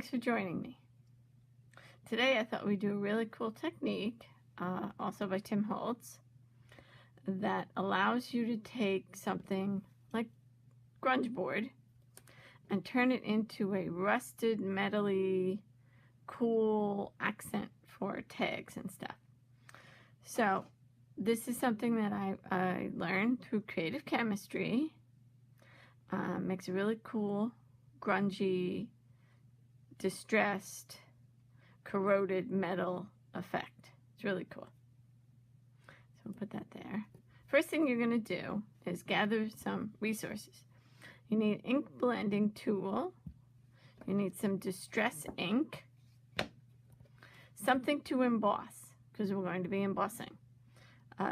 Thanks for joining me. Today I thought we'd do a really cool technique, also by Tim Holtz, that allows you to take something like grunge board and turn it into a rusted, metally, cool accent for tags and stuff. So this is something that I learned through creative chemistry. Makes a really cool, grungy, distressed, corroded metal effect. It's really cool. So I'll put that there. First thing you're going to do is gather some resources. You need an ink blending tool. You need some distress ink. Something to emboss, because we're going to be embossing.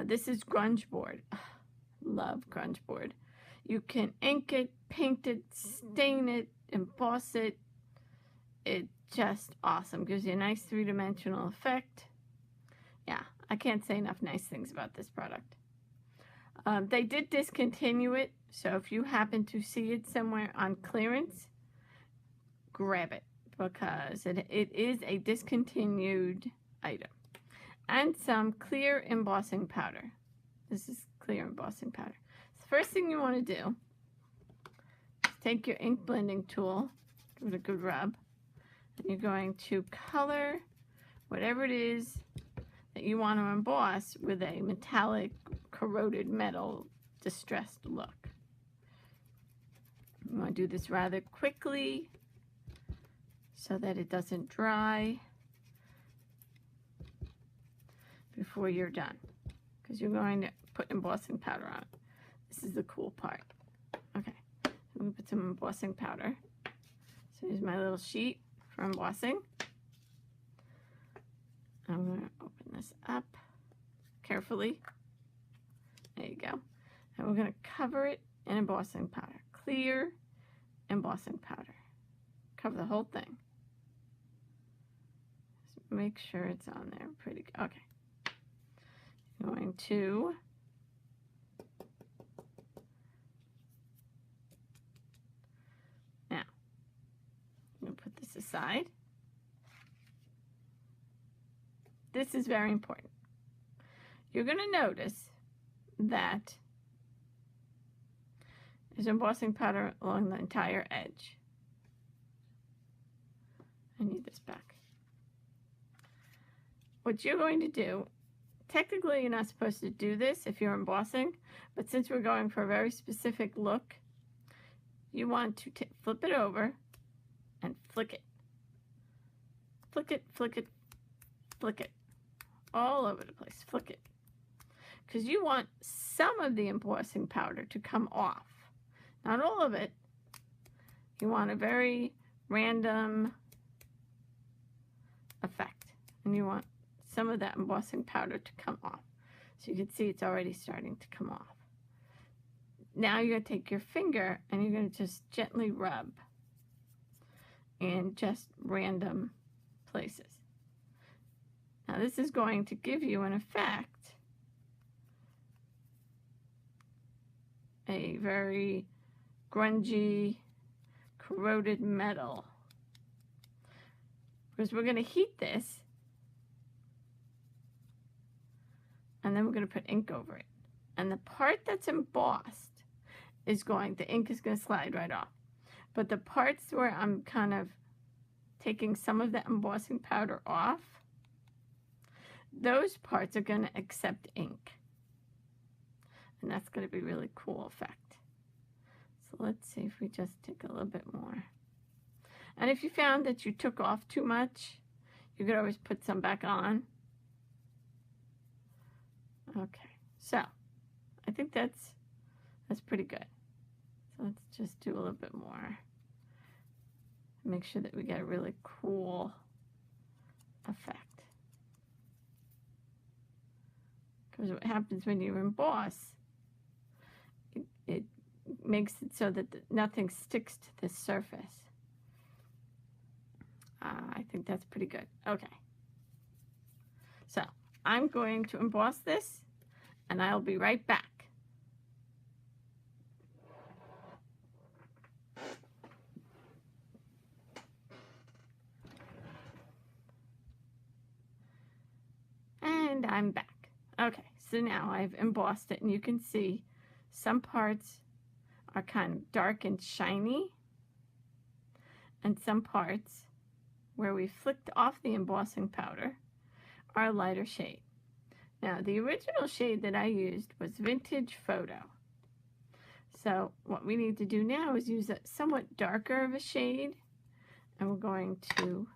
This is grunge board. Love grunge board. You can ink it, paint it, stain it, emboss it. It's just awesome. Gives you a nice three-dimensional effect. Yeah, I can't say enough nice things about this product. They did discontinue it, so if you happen to see it somewhere on clearance, grab it, because it is a discontinued item. And some clear embossing powder. This is clear embossing powder. The first thing you want to do is take your ink blending tool, give it a good rub, and you're going to color whatever it is that you want to emboss with a metallic, corroded metal, distressed look. You want to do this rather quickly so that it doesn't dry before you're done, because you're going to put embossing powder on it. This is the cool part. Okay, I'm going to put some embossing powder. So here's my little sheet for embossing. I'm going to open this up carefully. There you go. And we're going to cover it in embossing powder. Clear embossing powder. Cover the whole thing. Just make sure it's on there pretty good. Okay. Going to now, I'm going to put this aside. This is very important. You're going to notice that there's embossing powder along the entire edge. I need this back. What you're going to do, technically you're not supposed to do this if you're embossing, but since we're going for a very specific look, you want to flip it over and flick it. Flick it, flick it, flick it. All over the place. Flick it. Because you want some of the embossing powder to come off. Not all of it. You want a very random effect. And you want some of that embossing powder to come off. So you can see it's already starting to come off. Now you're going to take your finger and you're going to just gently rub in just random places. Now this is going to give you an effect, a very grungy, corroded metal, because we're going to heat this and then we're going to put ink over it. And the part that's embossed is the ink is going to slide right off. But the parts where I'm kind of taking some of that embossing powder off, those parts are going to accept ink. And that's going to be a really cool effect. So let's see if we just take a little bit more. And if you found that you took off too much, you could always put some back on. Okay, so I think that's pretty good. So let's just do a little bit more. Make sure that we get a really cool effect. Because what happens when you emboss, it makes it so that nothing sticks to the surface. I think that's pretty good. Okay. So I'm going to emboss this, and I'll be right back. And I'm back. Okay, so now I've embossed it, and you can see some parts are kind of dark and shiny, and some parts where we flicked off the embossing powder are a lighter shade. Now, the original shade that I used was Vintage Photo. So what we need to do now is use a somewhat darker of a shade, and we're going to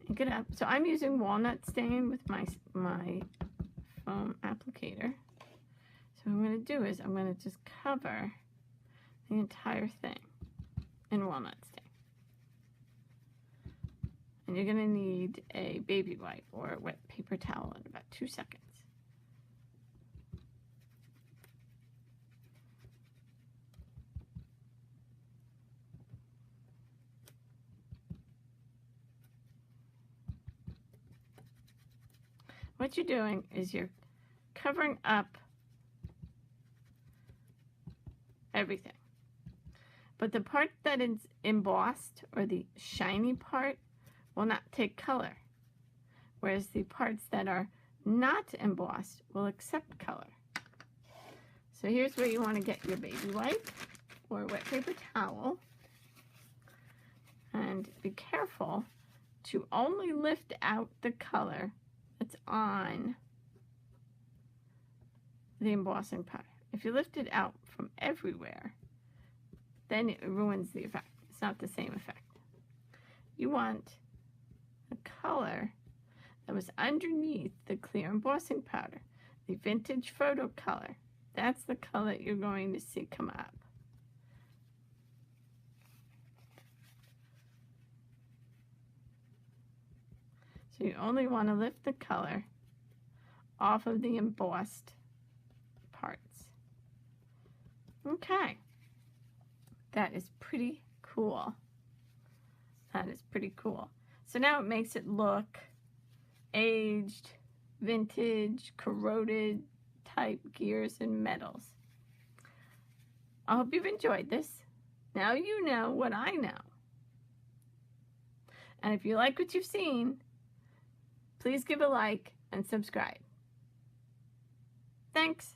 ink it up. So I'm using Walnut Stain with my foam applicator. So what I'm going to do is I'm going to just cover the entire thing in Walnut Stain. And you're going to need a baby wipe or a wet paper towel in about 2 seconds. What you're doing is you're covering up everything. But the part that is embossed, or the shiny part, will not take color, whereas the parts that are not embossed will accept color. So here's where you want to get your baby wipe or wet paper towel, and be careful to only lift out the color that's on the embossing powder. If you lift it out from everywhere, then it ruins the effect. It's not the same effect. You want the color that was underneath the clear embossing powder, the Vintage Photo color. That's the color you're going to see come up. So you only want to lift the color off of the embossed parts. Okay. That is pretty cool. That is pretty cool. So now it makes it look aged, vintage, corroded type gears and metals. I hope you've enjoyed this. Now you know what I know. And if you like what you've seen, please give a like and subscribe. Thanks.